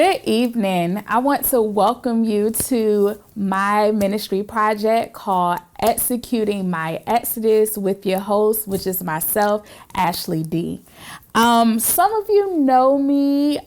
Good evening. I want to welcome you to my ministry project called Executing My Exodus with your host, which is myself, Ashley D. Some of you know me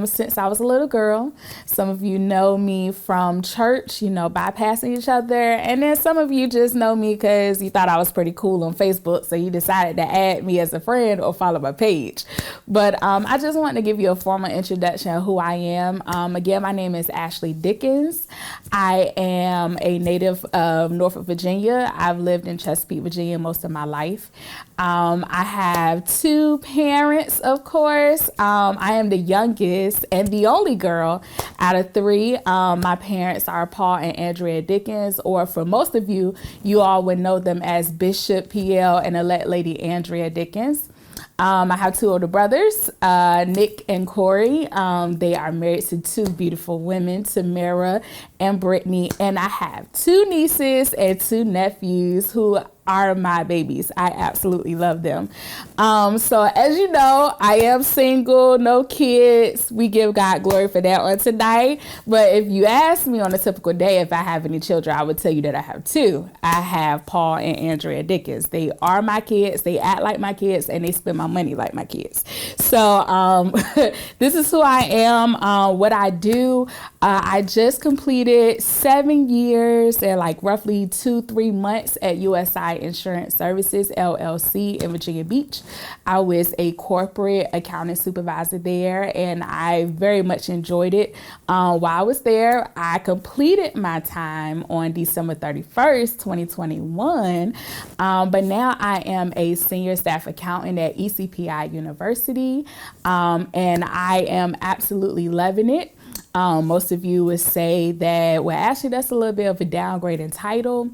since I was a little girl. Some of you know me from church, bypassing each other. And then some of you just know me because you thought I was pretty cool on Facebook, so you decided to add me as a friend or follow my page. But I just want to give you a formal introduction of who I am. Again, my name is Ashley Dickens. I am a native of Norfolk, Virginia. I've lived in Chesapeake, Virginia most of my life. I have two parents, of course. I am the youngest and the only girl out of three. My parents are Paul and Andrea Dickens, or for most of you, you all would know them as Bishop PL and elect Lady Andrea Dickens. I have two older brothers, Nick and Corey. They are married to two beautiful women, Tamara and Brittany. And I have two nieces and two nephews who are my babies. I absolutely love them. So as you know, I am single, no kids. We give God glory for that one tonight. But if you ask me on a typical day if I have any children, I would tell you that I have two. I have Paul and Andrea Dickens. They are my kids. They act like my kids and they spend my money like my kids. So this is who I am, what I do. I just completed 7 years and roughly 2-3 months at USI Insurance Services, LLC in Virginia Beach. I was a corporate accounting supervisor there, and I very much enjoyed it. While I was there, I completed my time on December 31st, 2021. But now I am a senior staff accountant at ECPI University, and I am absolutely loving it. Most of you would say that, well, actually, that's a little bit of a downgrade in title.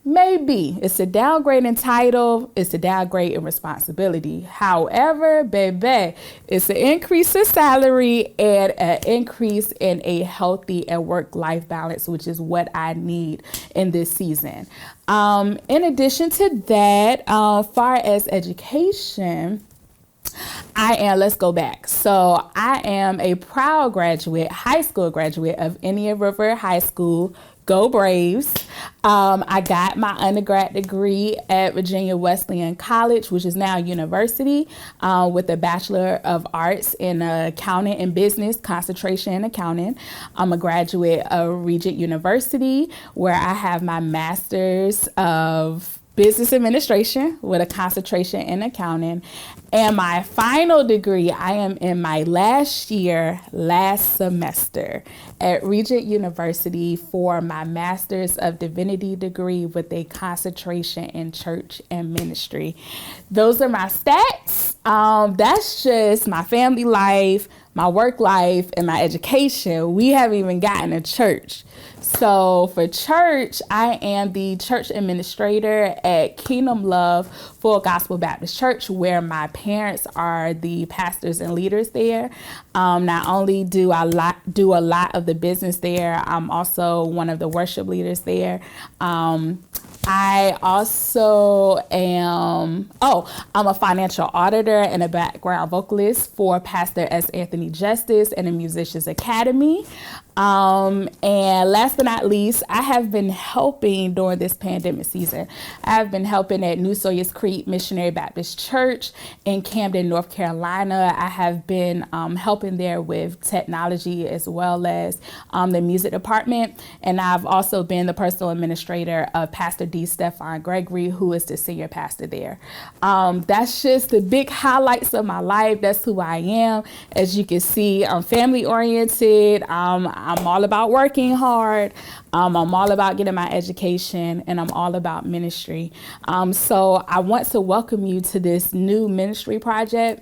Maybe it's a downgrade in title, it's a downgrade in responsibility. However, baby, it's an increase in salary and an increase in a healthy and work-life balance, which is what I need in this season. In addition to that, far as education, let's go back. So I am a proud graduate, high school graduate of Indian River High School. Go Braves. I got my undergrad degree at Virginia Wesleyan College, which is now university, with a Bachelor of Arts in Accounting and Business, concentration in accounting. I'm a graduate of Regent University, where I have my Master's of Business Administration with a concentration in accounting. And my final degree, I am in my last semester at Regent University for my Master's of Divinity degree with a concentration in church and ministry. Those are my stats. That's just my family life, my work life, and my education. We haven't even gotten to church. So for church, I am the church administrator at Kingdom Love Full Gospel Baptist Church, where my parents are the pastors and leaders there. Not only do I do a lot of the business there, I'm also one of the worship leaders there. I also am, I'm a financial auditor and a background vocalist for Pastor S. Anthony Justice and the Musicians Academy. And last but not least, I have been helping during this pandemic season. I have been helping at New Sawyers Creek Missionary Baptist Church in Camden, North Carolina. I have been helping there with technology as well as the music department. And I've also been the personal administrator of Pastor D. Stefan Gregory, who is the senior pastor there. That's just the big highlights of my life. That's who I am. As you can see, I'm family oriented. I'm all about working hard. I'm all about getting my education, and I'm all about ministry. So I want to welcome you to this new ministry project.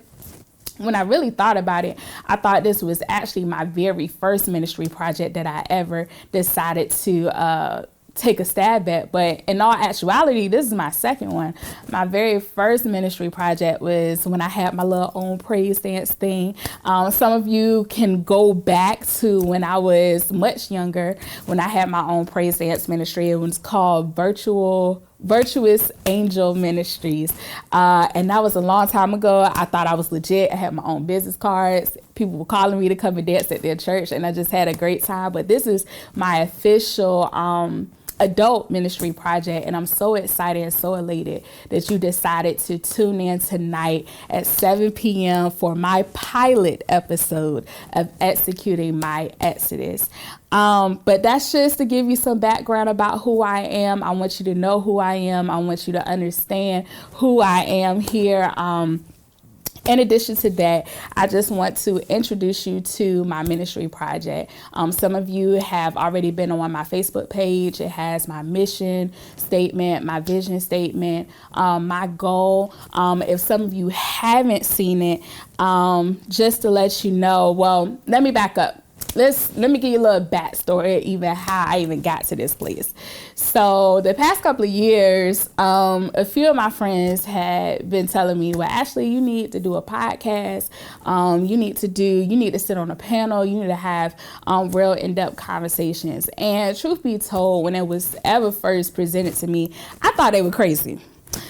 When I really thought about it, I thought this was actually my very first ministry project that I ever decided to take a stab at. But in all actuality, this is my second one. My very first ministry project was when I had my little own praise dance thing. Some of you can go back to when I was much younger, when I had my own praise dance ministry. It was called Virtual Virtuous Angel Ministries. And that was a long time ago. I thought I was legit. I had my own business cards. People were calling me to come and dance at their church, and I just had a great time. But this is my official adult ministry project, and I'm so excited and so elated that you decided to tune in tonight at 7 p.m. for my pilot episode of Executing My Exodus. But that's just to give you some background about who I am. I want you to know who I am. I want you to understand who I am here. In addition to that, I just want to introduce you to my ministry project. Some of you have already been on my Facebook page. It has my mission statement, my vision statement, my goal. If some of you haven't seen it, just to let you know, well, let me back up. Let me give you a little backstory, even how I even got to this place. So the past couple of years, a few of my friends had been telling me, well, Ashley, you need to do a podcast. You need to sit on a panel. You need to have real in-depth conversations. And truth be told, when it was ever first presented to me, I thought they were crazy.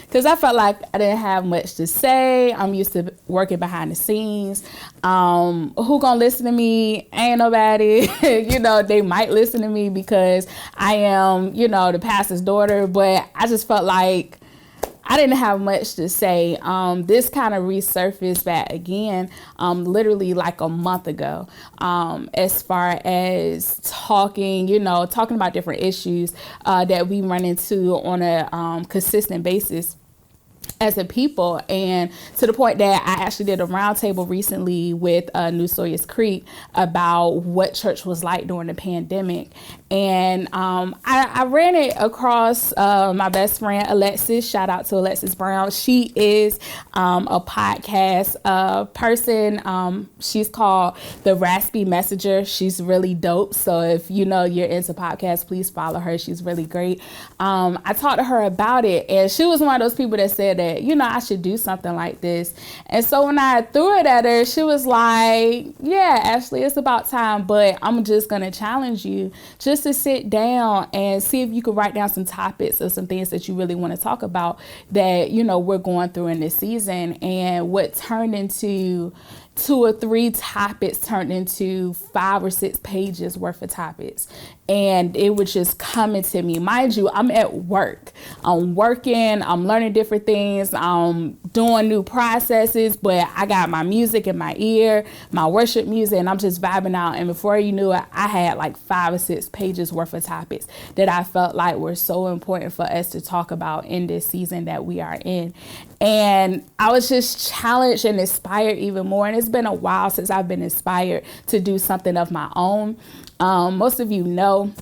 Because I felt like I didn't have much to say. I'm used to working behind the scenes. Who gonna listen to me? Ain't nobody. They might listen to me because I am, the pastor's daughter. But I just felt like I didn't have much to say. This kind of resurfaced back again, literally like a month ago, as far as talking about different issues that we run into on a consistent basis as a people, and to the point that I actually did a roundtable recently with New Sawyers Creek about what church was like during the pandemic. And I ran it across my best friend, Alexis. Shout out to Alexis Brown. She is a podcast person. She's called The Raspy Messenger. She's really dope. So if you're into podcasts, please follow her. She's really great. I talked to her about it, and she was one of those people that said that, I should do something like this. And so when I threw it at her, she was like, yeah, Ashley, it's about time, but I'm just going to challenge you just to sit down and see if you could write down some topics or some things that you really want to talk about that, we're going through in this season. And what turned into 2 or 3 topics turned into 5 or 6 pages worth of topics. And it was just coming to me. Mind you, I'm at work. I'm working, I'm learning different things, I'm doing new processes, but I got my music in my ear, my worship music, and I'm just vibing out. And before you knew it, I had like 5 or 6 pages worth of topics that I felt like were so important for us to talk about in this season that we are in. And I was just challenged and inspired even more. And it's been a while since I've been inspired to do something of my own. Most of you know,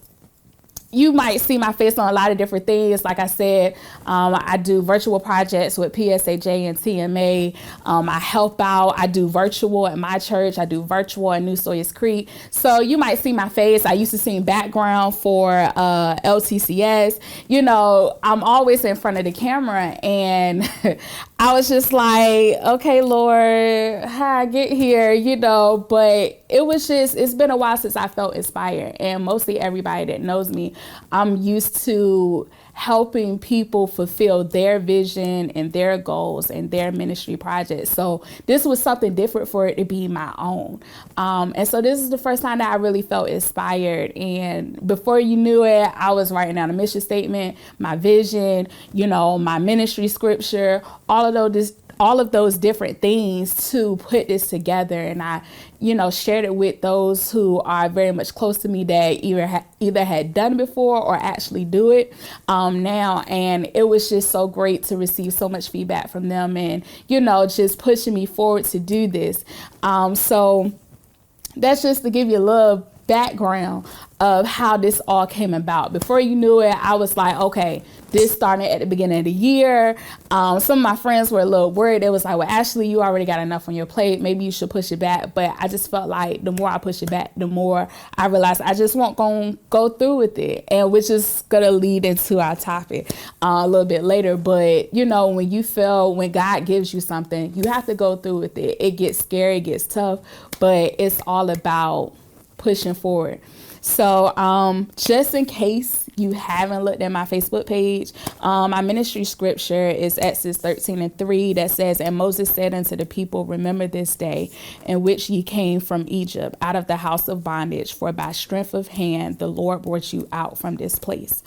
you might see my face on a lot of different things. Like I said, I do virtual projects with PSAJ and TMA. I help out. I do virtual at my church. I do virtual at New Sawyers Creek. So you might see my face. I used to sing background for LTCS. I'm always in front of the camera. And I was just like, okay, Lord, how I get here, but it's been a while since I felt inspired. And mostly everybody that knows me, I'm used to helping people fulfill their vision and their goals and their ministry projects. So this was something different for it to be my own. And so this is the first time that I really felt inspired. And before you knew it, I was writing down a mission statement, my vision, my ministry scripture, all of those different things to put this together. And I, shared it with those who are very much close to me that either had done it before or actually do it now. And it was just so great to receive so much feedback from them and, just pushing me forward to do this. So that's just to give you a little background of how this all came about. Before you knew it, I was like, okay, this started at the beginning of the year. Some of my friends were a little worried. It was like, well, Ashley, you already got enough on your plate. Maybe you should push it back. But I just felt like the more I push it back, the more I realized I just won't go through with it. And which is going to lead into our topic a little bit later. But, when God gives you something, you have to go through with it. It gets scary, it gets tough, but it's all about pushing forward. So just in case you haven't looked at my Facebook page, my ministry scripture is Exodus 13:3 that says, "And Moses said unto the people, remember this day in which ye came from Egypt out of the house of bondage, for by strength of hand the Lord brought you out from this place."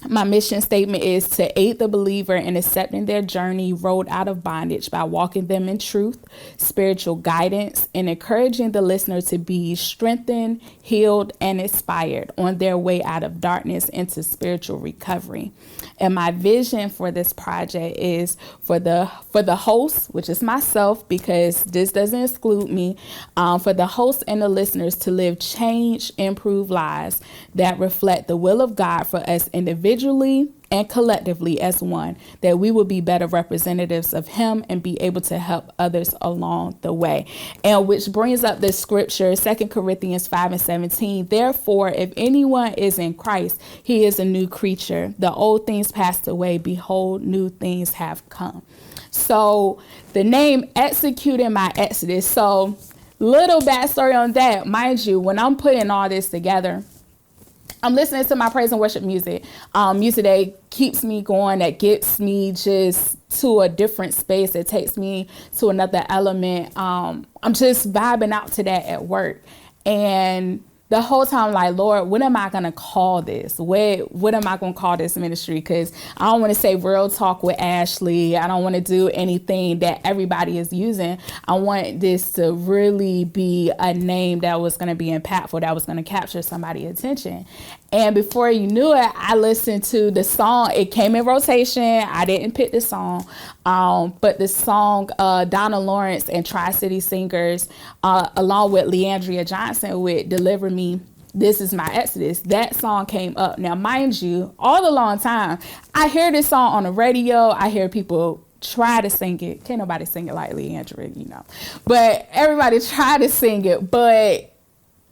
My mission statement is to aid the believer in accepting their journey road out of bondage by walking them in truth, spiritual guidance, and encouraging the listener to be strengthened, healed, and inspired on their way out of darkness into spiritual recovery. And my vision for this project is for the host, which is myself, because this doesn't exclude me, for the host and the listeners to live changed, improved lives that reflect the will of God for us individually and collectively as one, that we will be better representatives of him and be able to help others along the way. And which brings up the scripture, 2 Corinthians 5:17. Therefore, if anyone is in Christ, he is a new creature. The old things passed away. Behold, new things have come. So the name Executing My Exodus. So little backstory on that. Mind you, when I'm putting all this together, I'm listening to my praise and worship music. Music that keeps me going, that gets me just to a different space. It takes me to another element. I'm just vibing out to that at work. And the whole time, like, Lord, what am I going to call this? What am I going to call this ministry? Because I don't want to say Real Talk with Ashley. I don't want to do anything that everybody is using. I want this to really be a name that was going to be impactful, that was going to capture somebody's attention. And before you knew it, I listened to the song. It came in rotation. I didn't pick the song. But the song, Donna Lawrence and Tri-City Singers, along with Leandria Johnson with Deliver Me, This Is My Exodus, that song came up. Now, mind you, all the long time, I hear this song on the radio. I hear people try to sing it. Can't nobody sing it like Leandria, you know. But everybody try to sing it, but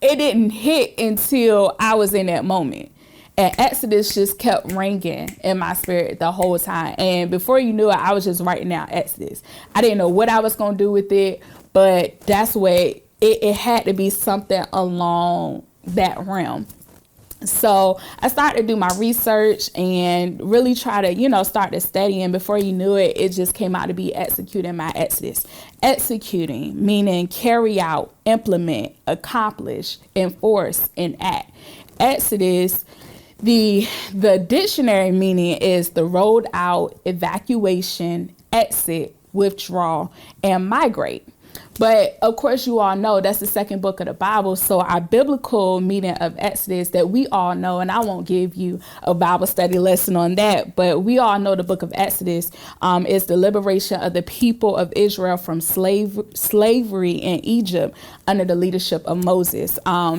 it didn't hit until I was in that moment. And Exodus just kept ringing in my spirit the whole time. And before you knew it, I was just writing out Exodus. I didn't know what I was going to do with it, but that's what it had to be, something along that realm. So I started to do my research and really try to, start to study. And before you knew it, it just came out to be Executing My Exodus. Executing, meaning carry out, implement, accomplish, enforce, and act. Exodus, the dictionary meaning is the road out, evacuation, exit, withdraw, and migrate. But of course, you all know that's the second book of the Bible. So our biblical meaning of Exodus that we all know, and I won't give you a Bible study lesson on that, but we all know the book of Exodus is the liberation of the people of Israel from slavery in Egypt under the leadership of Moses.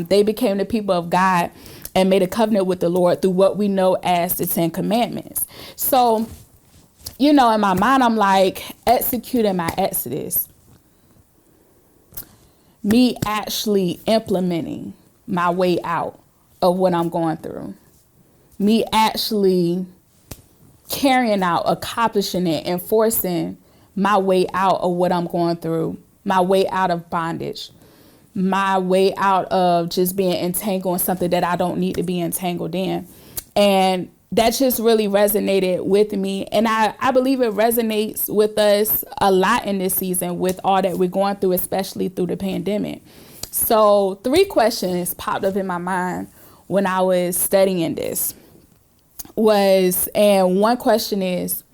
They became the people of God and made a covenant with the Lord through what we know as the 10 Commandments. So, in my mind, I'm like, executing my Exodus. Me actually implementing my way out of what I'm going through. Me actually carrying out, accomplishing it, enforcing my way out of what I'm going through. My way out of bondage. My way out of just being entangled in something that I don't need to be entangled in. And that just really resonated with me. And I believe it resonates with us a lot in this season with all that we're going through, especially through the pandemic. So 3 questions popped up in my mind when I was studying this and one question is,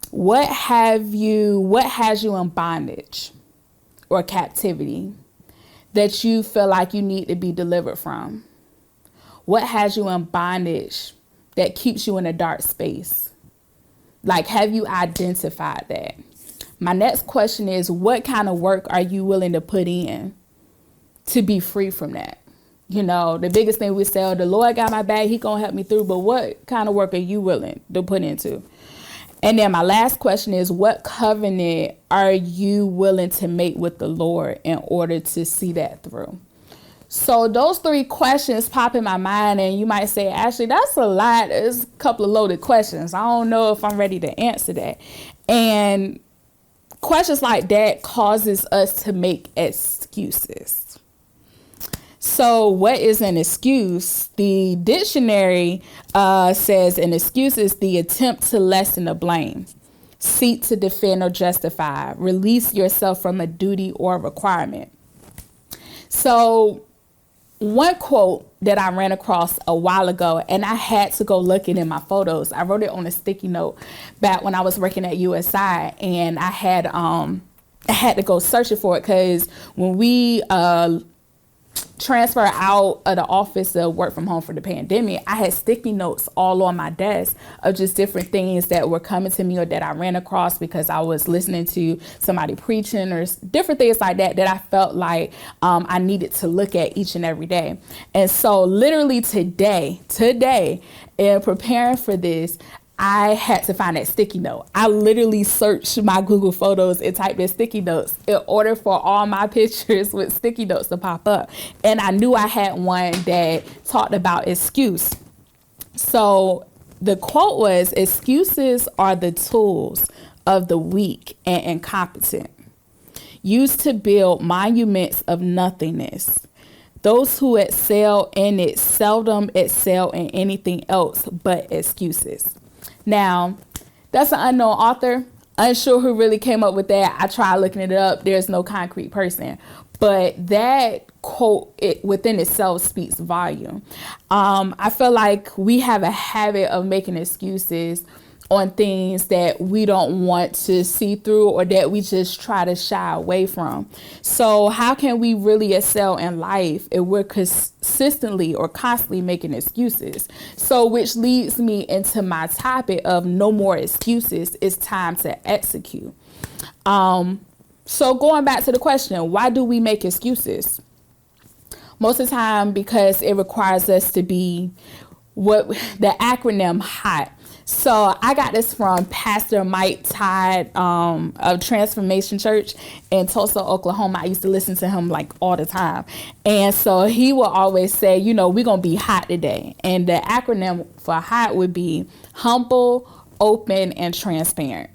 what has you in bondage or captivity that you feel like you need to be delivered from? What has you in bondage that keeps you in a dark space? Like, have you identified that? My next question is, what kind of work are you willing to put in to be free from that? The biggest thing we say, the Lord got my back, he gonna help me through, but what kind of work are you willing to put into? And then my last question is, what covenant are you willing to make with the Lord in order to see that through? So those 3 questions pop in my mind, and you might say, Ashley, that's a lot. It's a couple of loaded questions. I don't know if I'm ready to answer that. And questions like that causes us to make excuses. So what is an excuse? The dictionary says an excuse is the attempt to lessen the blame, seek to defend or justify, release yourself from a duty or requirement. So one quote that I ran across a while ago, and I had to go look it in my photos. I wrote it on a sticky note back when I was working at USI, and I had to go searching for it because when we transfer out of the office to work from home for the pandemic, I had sticky notes all on my desk of just different things that were coming to me or that I ran across because I was listening to somebody preaching or different things like that I felt like I needed to look at each and every day. And so literally today, in preparing for this, I had to find that sticky note. I literally searched my Google Photos and typed in sticky notes in order for all my pictures with sticky notes to pop up. And I knew I had one that talked about excuse. So the quote was, excuses are the tools of the weak and incompetent, used to build monuments of nothingness. Those who excel in it seldom excel in anything else but excuses. Now, that's an unknown author. Unsure who really came up with that. I tried looking it up. There's no concrete person. But that quote within itself speaks volume. I feel like we have a habit of making excuses on things that we don't want to see through or that we just try to shy away from. So how can we really excel in life if we're consistently or constantly making excuses? So which leads me into my topic of no more excuses. It's time to execute. So going back to the question, why do we make excuses? Most of the time because it requires us to be what the acronym HOT. So I got this from Pastor Mike Todd of Transformation Church in Tulsa, Oklahoma. I used to listen to him like all the time. And so he will always say, you know, we're going to be hot today. And the acronym for hot would be humble, open, and transparent.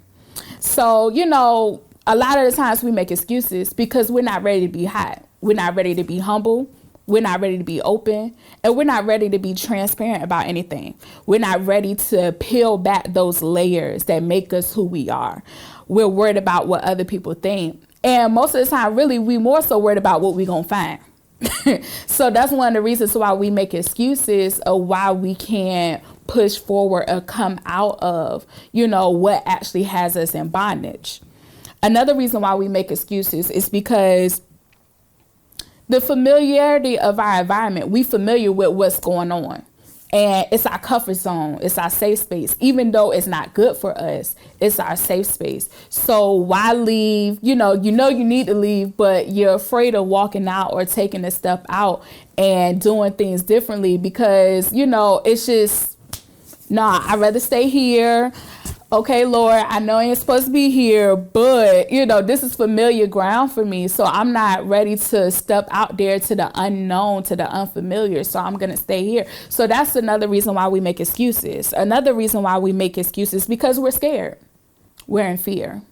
So, you know, a lot of the times we make excuses because we're not ready to be hot. We're not ready to be humble. We're not ready to be open, and we're not ready to be transparent about anything. We're not ready to peel back those layers that make us who we are. We're worried about what other people think. And most of the time, really, we more so worried about what we're going to find. So that's one of the reasons why we make excuses of why we can't push forward or come out of, you know, what actually has us in bondage. Another reason why we make excuses is because the familiarity of our environment, we familiar with what's going on. And it's our comfort zone. It's our safe space. Even though it's not good for us, it's our safe space. So why leave? You know you need to leave, but you're afraid of walking out or taking a step out and doing things differently because, you know, it's just, nah, I'd rather stay here. Okay, Lord, I know I ain't supposed to be here, but, you know, this is familiar ground for me. So I'm not ready to step out there to the unknown, to the unfamiliar. So I'm going to stay here. So that's another reason why we make excuses. Another reason why we make excuses because we're scared. We're in fear.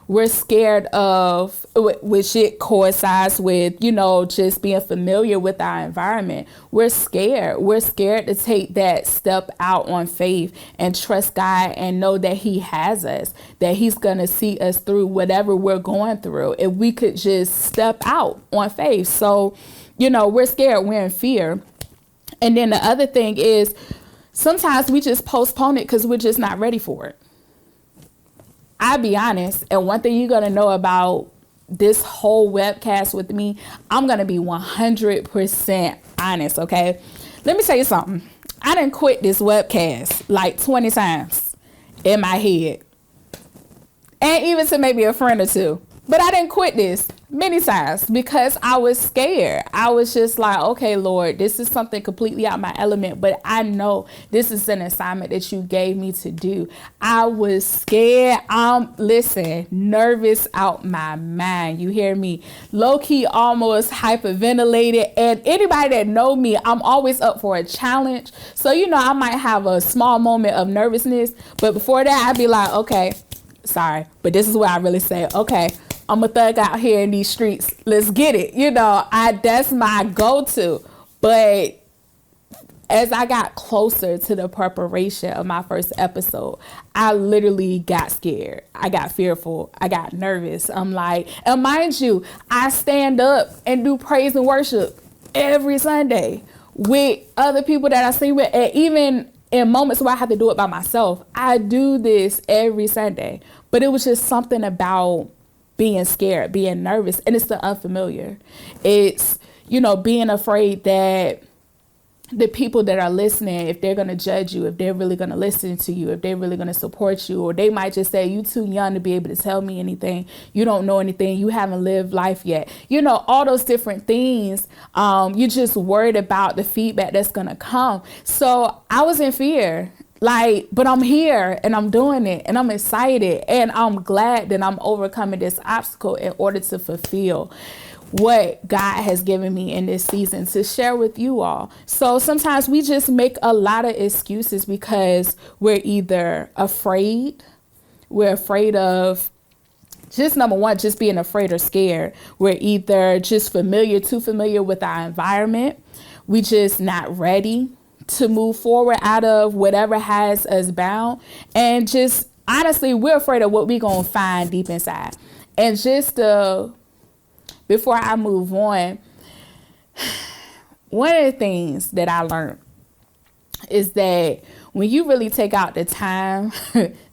We're scared of, which it coincides with, you know, just being familiar with our environment. We're scared. We're scared to take that step out on faith and trust God and know that He has us, that He's going to see us through whatever we're going through. If we could just step out on faith. So, you know, we're scared. We're in fear. And then the other thing is sometimes we just postpone it because we're just not ready for it. I'll be honest, and one thing you're going to know about this whole webcast with me, I'm going to be 100% honest, okay? Let me tell you something. I done quit this webcast like 20 times in my head. And even to maybe a friend or two. But I didn't quit this many times because I was scared. I was just like, okay, Lord, this is something completely out my element, but I know this is an assignment that you gave me to do. I was scared. Listen, nervous out my mind. You hear me? Low key, almost hyperventilated. And anybody that know me, I'm always up for a challenge. So, you know, I might have a small moment of nervousness, but before that, I'd be like, okay, sorry, but this is where I really say, okay, I'm a thug out here in these streets. Let's get it. That's my go-to. But as I got closer to the preparation of my first episode, I literally got scared. I got fearful. I got nervous. I'm like, and mind you, I stand up and do praise and worship every Sunday with other people that I sing with. And even in moments where I have to do it by myself, I do this every Sunday. But it was just something about being scared, being nervous. And it's the unfamiliar. It's, being afraid that the people that are listening, if they're going to judge you, if they're really going to listen to you, if they're really going to support you, or they might just say, you too young to be able to tell me anything. You don't know anything. You haven't lived life yet. All those different things. You're just worried about the feedback that's going to come. So I was in fear, but I'm here and I'm doing it and I'm excited and I'm glad that I'm overcoming this obstacle in order to fulfill what God has given me in this season to share with you all. So sometimes we just make a lot of excuses because we're either afraid. We're afraid of just number one, just being afraid or scared. We're either just too familiar with our environment. We just not ready to move forward out of whatever has us bound. And just honestly, we're afraid of what we're going to find deep inside. And before I move on, one of the things that I learned is that when you really take out the time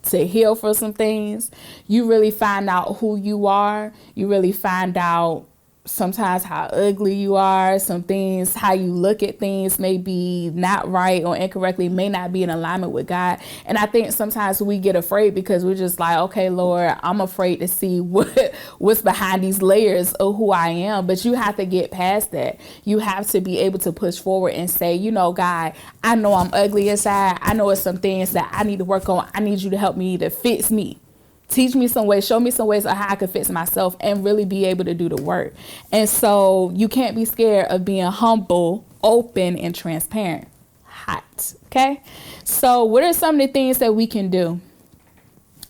to heal for some things, you really find out who you are. You really find out sometimes how ugly you are, some things, how you look at things may be not right or incorrectly, may not be in alignment with God. And I think sometimes we get afraid because we're just like, okay, Lord, I'm afraid to see what's behind these layers of who I am. But you have to get past that. You have to be able to push forward and say, God, I know I'm ugly inside. I know it's some things that I need to work on. I need you to help me to fix me. Teach me some ways, show me some ways of how I can fix myself and really be able to do the work. And so you can't be scared of being humble, open, and transparent. Hot. Okay. So what are some of the things that we can do?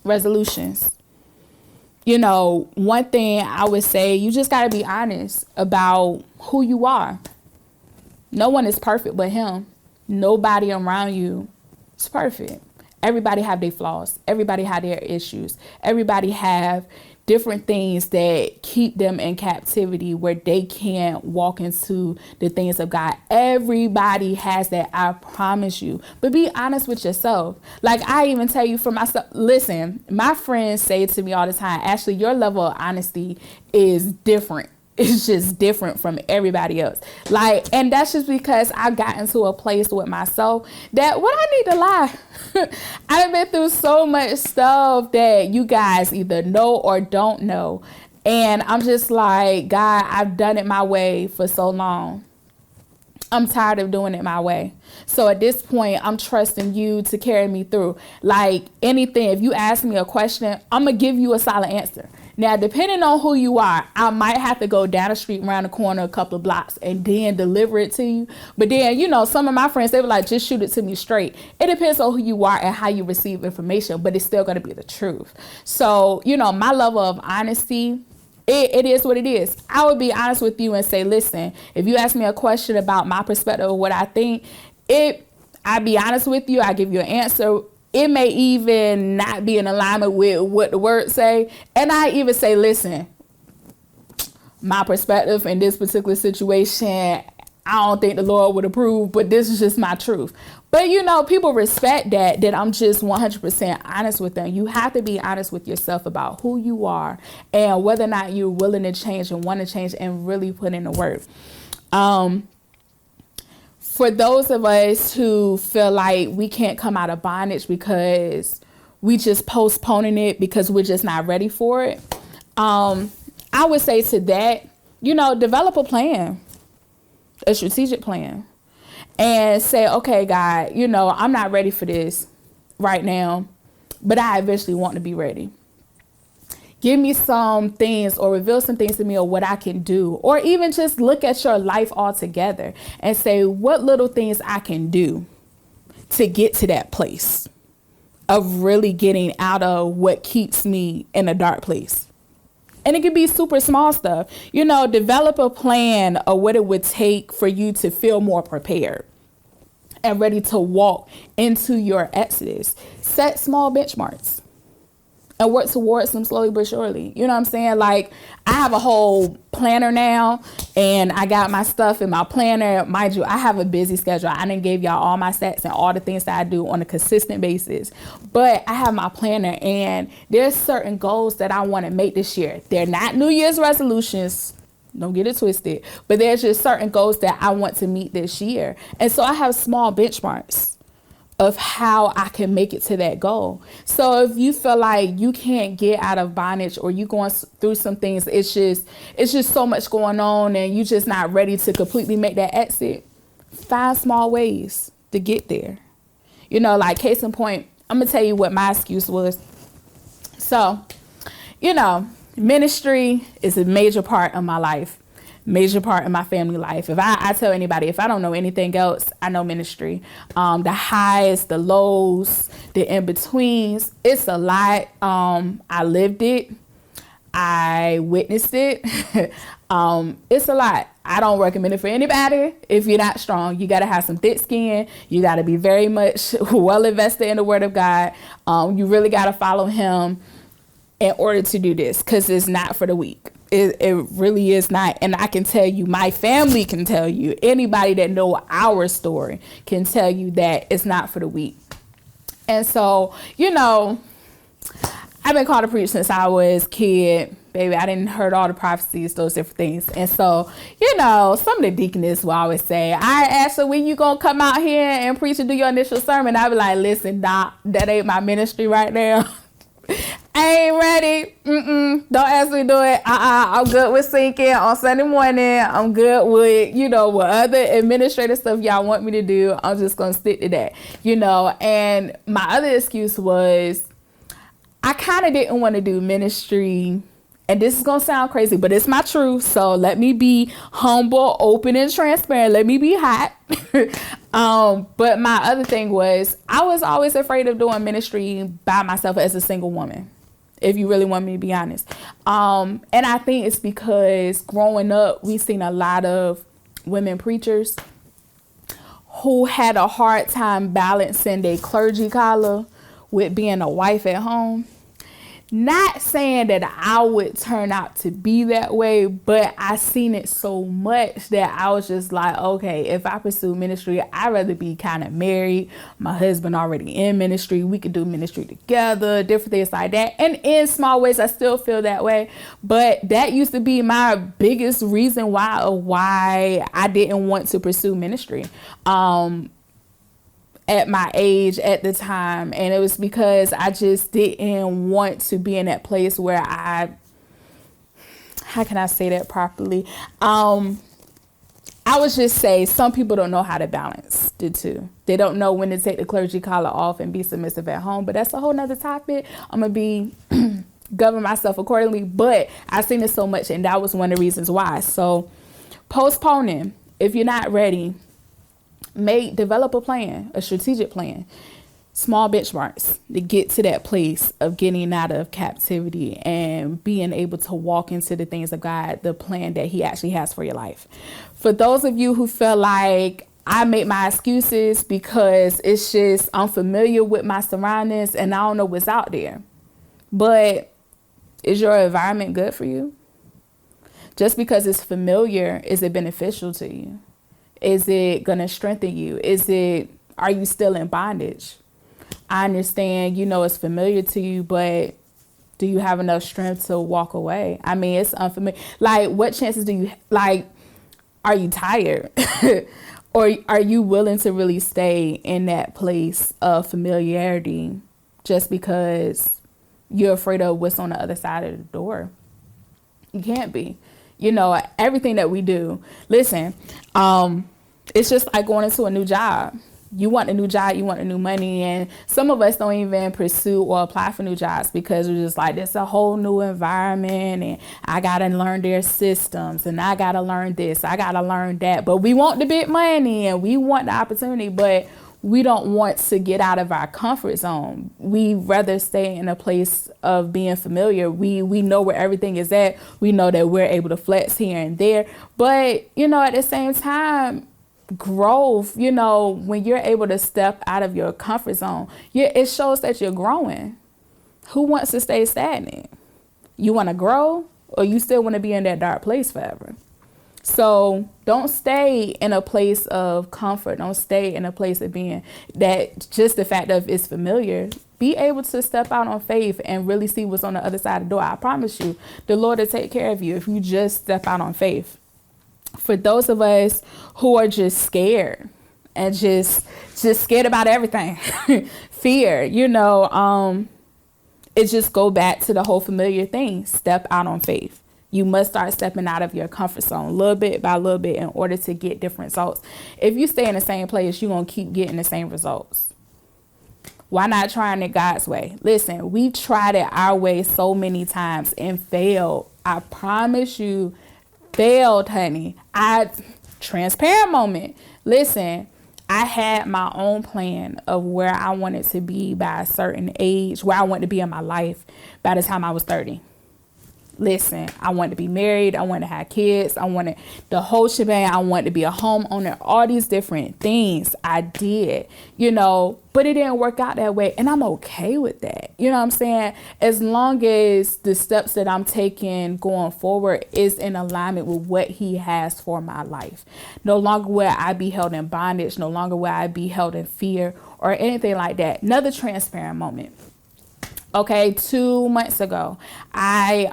Resolutions. One thing I would say, you just got to be honest about who you are. No one is perfect but him. Nobody around you is perfect. Everybody have their flaws. Everybody have their issues. Everybody have different things that keep them in captivity where they can't walk into the things of God. Everybody has that, I promise you. But be honest with yourself. I even tell you for myself, listen, my friends say to me all the time, Ashley, your level of honesty is different. It's just different from everybody else. And that's just because I've gotten to a place with myself that what I need to lie. I've been through so much stuff that you guys either know or don't know. And I'm just like, God, I've done it my way for so long. I'm tired of doing it my way. So at this point, I'm trusting you to carry me through. Anything, if you ask me a question, I'm going to give you a solid answer. Now, depending on who you are, I might have to go down the street, around the corner, a couple of blocks, and then deliver it to you. But then, some of my friends, they were like, just shoot it to me straight. It depends on who you are and how you receive information, but it's still going to be the truth. So, my level of honesty, it is what it is. I would be honest with you and say, listen, if you ask me a question about my perspective of what I think, I'd be honest with you. I give you an answer. It may even not be in alignment with what the words say. And I even say, listen, my perspective in this particular situation, I don't think the Lord would approve, but this is just my truth. But, people respect that I'm just 100% honest with them. You have to be honest with yourself about who you are and whether or not you're willing to change and want to change and really put in the work. For those of us who feel like we can't come out of bondage because we just postponing it because we're just not ready for it, I would say to that, develop a plan, a strategic plan, and say, okay, God, I'm not ready for this right now, but I eventually want to be ready. Give me some things or reveal some things to me of what I can do, or even just look at your life altogether and say what little things I can do to get to that place of really getting out of what keeps me in a dark place. And it could be super small stuff. You know, develop a plan of what it would take for you to feel more prepared and ready to walk into your exodus. Set small benchmarks and work towards them slowly but surely. You know what I'm saying? Like, I have a whole planner now, and I got my stuff in my planner. Mind you, I have a busy schedule. I done gave y'all all my stats and all the things that I do on a consistent basis. But I have my planner, and there's certain goals that I want to make this year. They're not New Year's resolutions. Don't get it twisted. But there's just certain goals that I want to meet this year. And so I have small benchmarks of how I can make it to that goal. So if you feel like you can't get out of bondage, or you going through some things, it's just so much going on, and you just not ready to completely make that exit, find small ways to get there. You know, like, case in point, I'm gonna tell you what my excuse was. So, you know, ministry is a major part of my life. Major part of my family life. If I tell anybody, if I don't know anything else, I know ministry. The highs, the lows, the in-betweens, it's a lot. I lived it. I witnessed it. It's a lot. I don't recommend it for anybody. If you're not strong, you got to have some thick skin. You got to be very much well invested in the Word of God. You really got to follow Him in order to do this, because it's not for the weak. It really is not. And I can tell you, my family can tell you, anybody that know our story can tell you that it's not for the weak. And so, you know, I've been called to preach since I was a kid. Baby, I didn't heard all the prophecies, those different things. And so, you know, some of the deaconess will always say, I asked her, when you gonna come out here and preach and do your initial sermon? I be like, listen, Doc, that ain't my ministry right now. I ain't ready. Don't ask me to do it. I'm good with sinking on Sunday morning. I'm good with, you know, what other administrative stuff y'all want me to do. I'm just going to stick to that, you know. And my other excuse was, I kind of didn't want to do ministry. And this is going to sound crazy, but it's my truth. So let me be humble, open, and transparent. Let me be hot. But my other thing was, I was always afraid of doing ministry by myself as a single woman, if you really want me to be honest. And I think it's because growing up, we've seen a lot of women preachers who had a hard time balancing their clergy collar with being a wife at home. Not saying that I would turn out to be that way, but I seen it so much that I was just like, okay, if I pursue ministry, I'd rather be kind of married. My husband already in ministry. We could do ministry together, different things like that. And in small ways, I still feel that way. But that used to be my biggest reason why I didn't want to pursue ministry. At my age at the time. And it was because I just didn't want to be in that place where how can I say that properly? I would just say some people don't know how to balance the two. They don't know when to take the clergy collar off and be submissive at home, but that's a whole nother topic. I'm going to be govern myself accordingly, but I've seen it so much, and that was one of the reasons why. So postponing, if you're not ready, develop a plan, a strategic plan, small benchmarks to get to that place of getting out of captivity and being able to walk into the things of God, the plan that He actually has for your life. For those of you who feel like I make my excuses because it's just unfamiliar with my surroundings and I don't know what's out there, but is your environment good for you? Just because it's familiar, is it beneficial to you? Is it going to strengthen you? Are you still in bondage? I understand, you know, it's familiar to you, but do you have enough strength to walk away? I mean, it's unfamiliar. Like, what chances do you, like, are you tired? Or are you willing to really stay in that place of familiarity just because you're afraid of what's on the other side of the door? You can't be. You know, everything that we do. Listen, it's just like going into a new job. You want a new job, you want a new money, and some of us don't even pursue or apply for new jobs because we're just like, this is a whole new environment, and I gotta learn their systems, and I gotta learn this, I gotta learn that. But we want the big money, and we want the opportunity, but we don't want to get out of our comfort zone. We rather stay in a place of being familiar. We know where everything is at. We know that we're able to flex here and there. But, at the same time, growth, when you're able to step out of your comfort zone, it shows that you're growing. Who wants to stay stagnant? You want to grow, or you still want to be in that dark place forever? So don't stay in a place of comfort. Don't stay in a place of being that just the fact of it's familiar. Be able to step out on faith and really see what's on the other side of the door. I promise you, the Lord will take care of you if you just step out on faith. For those of us who are just scared and just scared about everything, fear, it just go back to the whole familiar thing. Step out on faith. You must start stepping out of your comfort zone little bit by little bit in order to get different results. If you stay in the same place, you're going to keep getting the same results. Why not trying it God's way? Listen, we've tried it our way so many times and failed. I promise you, failed, honey. Transparent moment. Listen, I had my own plan of where I wanted to be by a certain age, where I wanted to be in my life by the time I was 30. Listen, I wanted to be married. I wanted to have kids. I wanted the whole shebang. I wanted to be a homeowner. All these different things I did, but it didn't work out that way. And I'm okay with that. You know what I'm saying? As long as the steps that I'm taking going forward is in alignment with what he has for my life. No longer will I be held in bondage. No longer will I be held in fear or anything like that. Another transparent moment. Okay, 2 months ago, I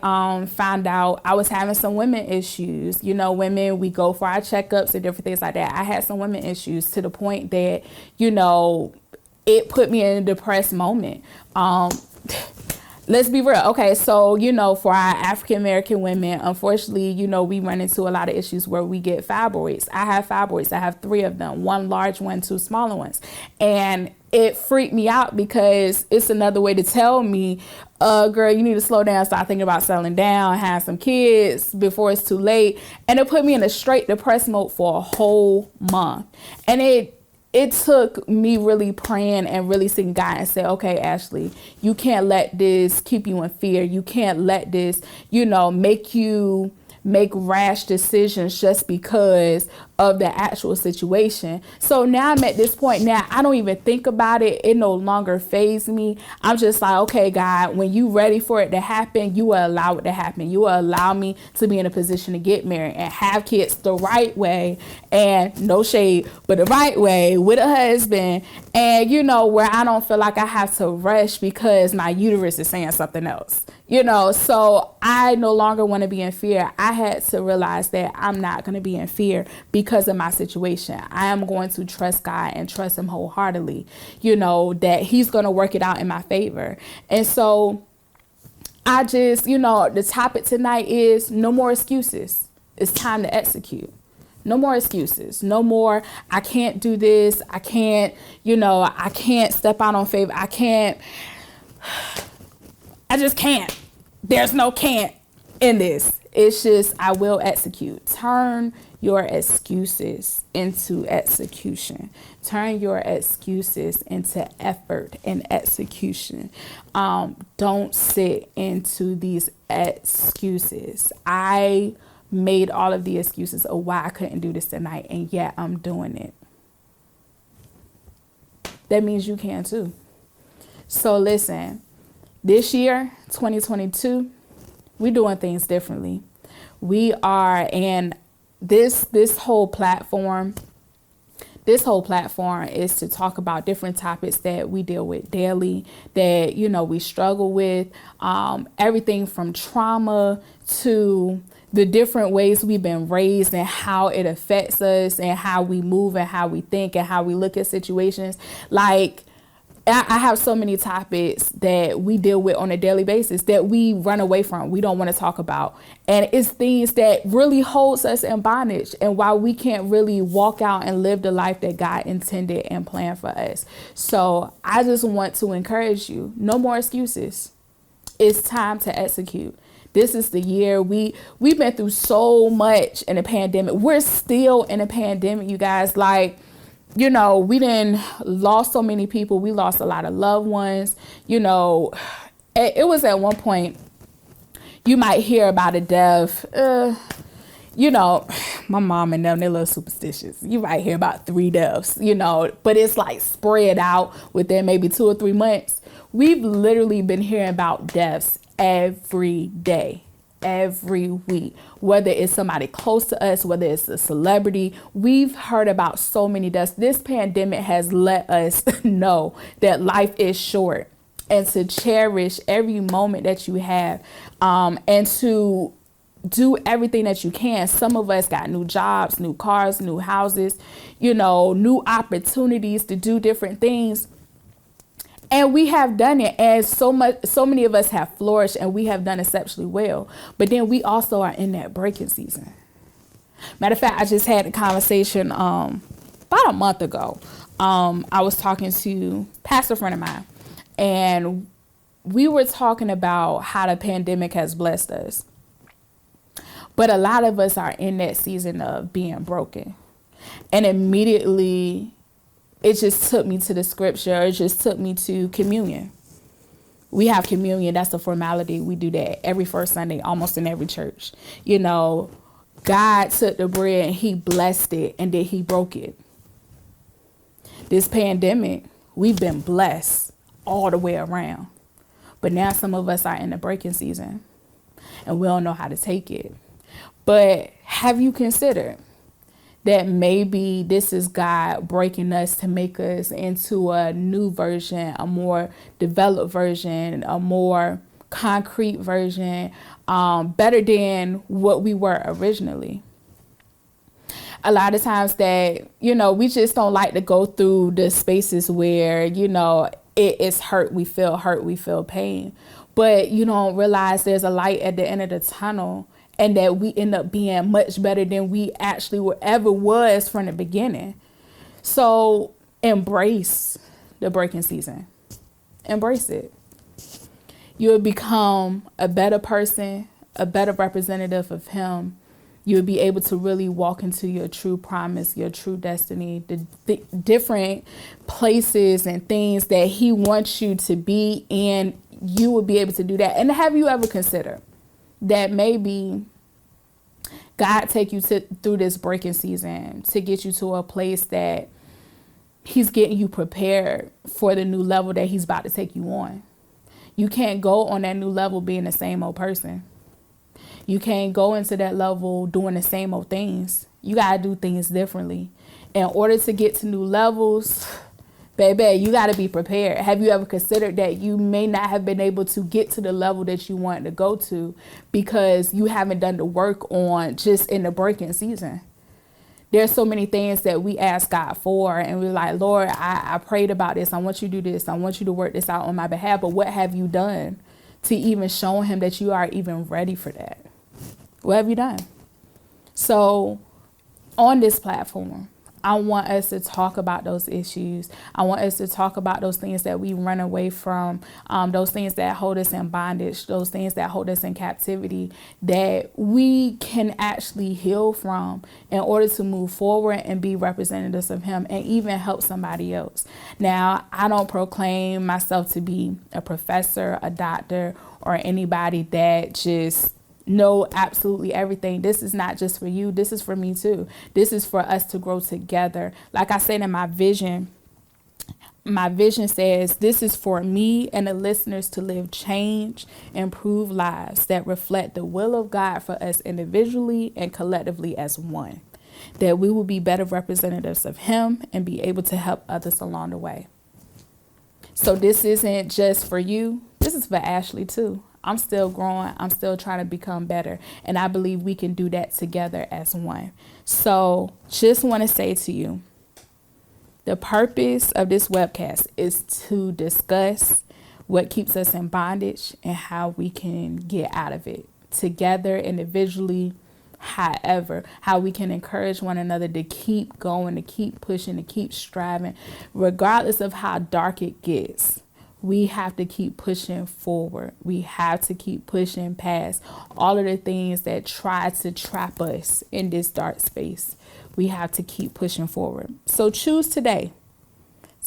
found out I was having some women issues. Women, we go for our checkups and different things like that. I had some women issues to the point that, it put me in a depressed moment. Let's be real. Okay, so, for our African-American women, unfortunately, we run into a lot of issues where we get fibroids. I have fibroids. I have 3 of them, 1 large one, 2 smaller ones. And it freaked me out because it's another way to tell me, girl, you need to slow down, start thinking about settling down, have some kids before it's too late. And it put me in a straight depressed mode for a whole month. And it took me really praying and really seeking God and say, okay, Ashley, you can't let this keep you in fear. You can't let this, make you make rash decisions just because of the actual situation. So now I'm at this point now, I don't even think about it. It no longer fazes me. I'm just like, okay, God, when you ready for it to happen, you will allow it to happen. You will allow me to be in a position to get married and have kids the right way, and no shade, but the right way with a husband. And where I don't feel like I have to rush because my uterus is saying something else. So I no longer want to be in fear. I had to realize that I'm not going to be in fear because of my situation. I am going to trust God and trust him wholeheartedly, that he's going to work it out in my favor. And so I just, the topic tonight is no more excuses. It's time to execute. No more excuses. No more, I can't do this. I can't, I can't step out on faith. I just can't. There's no can't in this. It's just, I will execute. Turn your excuses into execution. Turn your excuses into effort and execution. Don't sit into these excuses. I made all of the excuses of why I couldn't do this tonight, and yet I'm doing it. That means you can too. So listen. This year, 2022, we're doing things differently. We are, and this whole platform is to talk about different topics that we deal with daily, that, we struggle with, everything from trauma to the different ways we've been raised and how it affects us and how we move and how we think and how we look at situations. Like, I have so many topics that we deal with on a daily basis that we run away from. We don't want to talk about. And it's things that really holds us in bondage and why we can't really walk out and live the life that God intended and planned for us. So I just want to encourage you. No more excuses. It's time to execute. This is the year we've been through so much in a pandemic. We're still in a pandemic, you guys. Like, We didn't lost so many people. We lost a lot of loved ones. It was at one point you might hear about a death. My mom and them, they're a little superstitious. You might hear about 3 deaths, but it's like spread out within maybe 2 or 3 months. We've literally been hearing about deaths every day, every week, whether it's somebody close to us, whether it's a celebrity. We've heard about so many deaths. This pandemic has let us know that life is short, and to cherish every moment that you have, and to do everything that you can. Some of us got new jobs, new cars, new houses, new opportunities to do different things. And we have done it, and so many of us have flourished, and we have done exceptionally well. But then we also are in that breaking season. Matter of fact, I just had a conversation about a month ago. I was talking to a pastor friend of mine, and we were talking about how the pandemic has blessed us. But a lot of us are in that season of being broken. And immediately, it just took me to the scripture. It just took me to communion. We have communion. That's a formality. We do that every first Sunday, almost in every church. God took the bread and he blessed it, and then he broke it. This pandemic, we've been blessed all the way around. But now some of us are in the breaking season, and we don't know how to take it. But have you considered that maybe this is God breaking us to make us into a new version, a more developed version, a more concrete version, better than what we were originally? A lot of times that, we just don't like to go through the spaces where, it is hurt, we feel pain. But you don't realize there's a light at the end of the tunnel, and that we end up being much better than we actually ever was from the beginning. So embrace the breaking season. Embrace it. You'll become a better person, a better representative of him. You'll be able to really walk into your true promise, your true destiny, the different places and things that he wants you to be in. You will be able to do that. And have you ever considered that maybe God take you through this breaking season to get you to a place that he's getting you prepared for the new level that he's about to take you on? You can't go on that new level being the same old person. You can't go into that level doing the same old things. You got to do things differently. In order to get to new levels, baby, you got to be prepared. Have you ever considered that you may not have been able to get to the level that you want to go to because you haven't done the work on just in the breaking season? There's so many things that we ask God for, and we're like, Lord, I prayed about this. I want you to do this. I want you to work this out on my behalf. But what have you done to even show him that you are even ready for that? What have you done? So on this platform, I want us to talk about those issues. I want us to talk about those things that we run away from, those things that hold us in bondage, those things that hold us in captivity, that we can actually heal from in order to move forward and be representatives of him and even help somebody else. Now, I don't proclaim myself to be a professor, a doctor, or anybody that just know absolutely everything. This is not just for you. This is for me too. This is for us to grow together. Like I said in my vision says, this is for me and the listeners to live changed, improved lives that reflect the will of God for us individually and collectively as one. That we will be better representatives of him and be able to help others along the way. So this isn't just for you. This is for Ashley too. I'm still growing. I'm still trying to become better. And I believe we can do that together as one. So just want to say to you, the purpose of this webcast is to discuss what keeps us in bondage and how we can get out of it together, individually, however, how we can encourage one another to keep going, to keep pushing, to keep striving, regardless of how dark it gets. We have to keep pushing forward. We have to keep pushing past all of the things that try to trap us in this dark space. we have to keep pushing forward. So choose today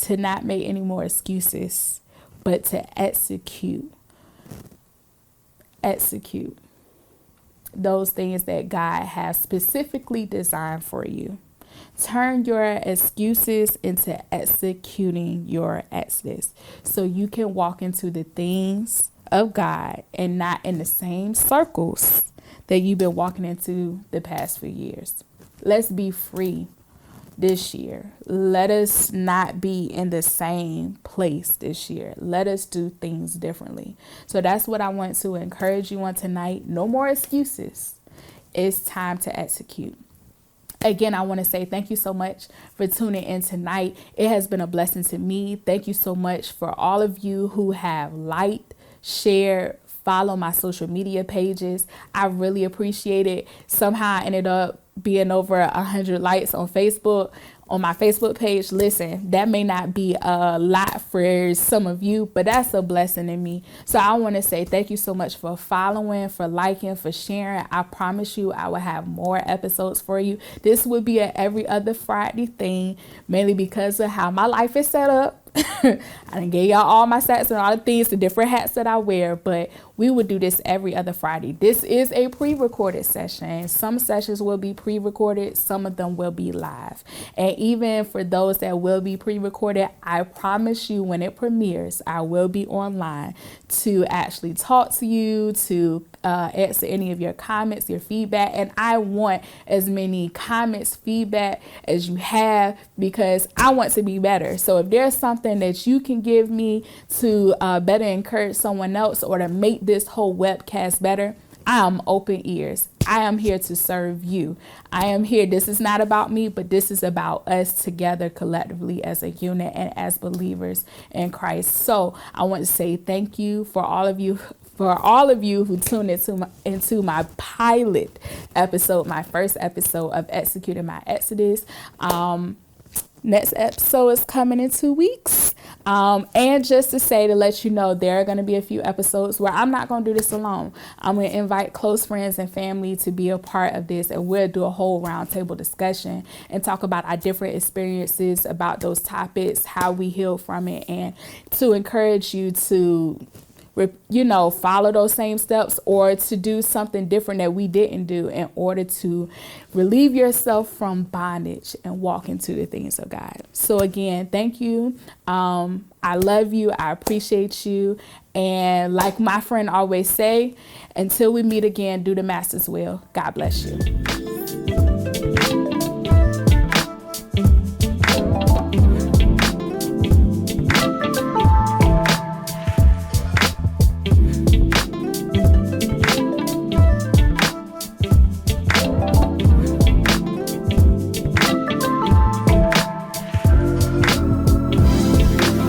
to not make any more excuses, but to execute those things that God has specifically designed for you. Turn your excuses into executing your exodus so you can walk into the things of God and not in the same circles that you've been walking into the past few years. Let's be free this year. Let us not be in the same place this year. Let us do things differently. So that's what I want to encourage you on tonight. No more excuses. It's time to execute. Again, I want to say thank you so much for tuning in tonight. It has been a blessing to me. Thank you so much for all of you who have liked, shared, follow my social media pages. I really appreciate it. Somehow I ended up being over 100 likes on Facebook, on my Facebook page. Listen, that may not be a lot for some of you, but that's a blessing in me. So I want to say thank you so much for following, for liking, for sharing. I promise you I will have more episodes for you. This would be an every other Friday thing, mainly because of how my life is set up. I done gave y'all all my stats and all the things, the different hats that I wear, but we would do this every other Friday. This is a pre-recorded session. Some sessions will be pre-recorded. Some of them will be live. And even for those that will be pre-recorded, I promise you when it premieres, I will be online to actually talk to you, to answer any of your comments, your feedback. And I want as many comments, feedback as you have, because I want to be better. So if there's something that you can give me to better encourage someone else or to make this whole webcast better, I am open ears. I am here to serve you. I am here. This is not about me, but this is about us together collectively as a unit and as believers in Christ. So I want to say thank you for all of you who tuned into my pilot episode, my first episode of Executing My Exodus. Next episode is coming in 2 weeks. And just to let you know, there are going to be a few episodes where I'm not going to do this alone. I'm going to invite close friends and family to be a part of this, and we'll do a whole roundtable discussion and talk about our different experiences about those topics, how we heal from it, and to encourage you to follow those same steps or to do something different that we didn't do in order to relieve yourself from bondage and walk into the things of God. So again, thank you. I love you. I appreciate you. And like my friend always say, until we meet again, do the master's will. God bless you.